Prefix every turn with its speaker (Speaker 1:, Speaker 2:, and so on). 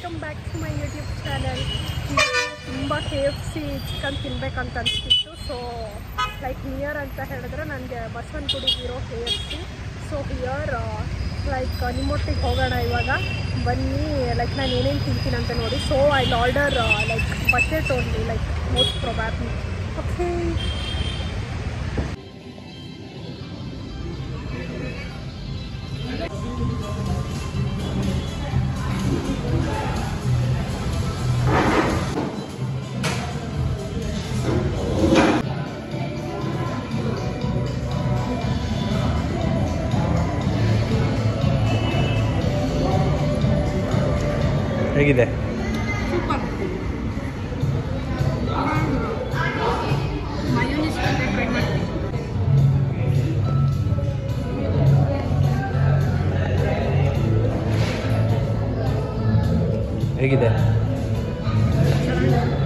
Speaker 1: Welcome back to my YouTube channel. ತುಂಬ KFC chicken ತಿನ್ಬೇಕಂತ ಅನಿಸ್ತಿತ್ತು. ಸೊ ಲೈಕ್ ನಿಯರ್ ಅಂತ ಹೇಳಿದ್ರೆ ನನಗೆ ಬಸವನಗುಡಿಗಿರೋ KFC. ಸೊ ಹಿಯರ್ ಲೈಕ್ ನಿಮ್ಮೊಟ್ಟಿಗೆ ಹೋಗೋಣ ಇವಾಗ ಬನ್ನಿ. ಲೈಕ್ ನಾನು ಏನೇನು ತಿಂತೀನಿ ಅಂತ ನೋಡಿ. So I order like bucket only, like most probably. Okay,
Speaker 2: ಹೇಗಿದೆ?
Speaker 1: ಸೂಪರ್. ಮಯೋನೀಸ್ ಟ್ರೈ ಮಾಡ್ತೀನಿ.
Speaker 2: ಹೇಗಿದೆ?
Speaker 1: ಚೆನ್ನಾಗಿದೆ.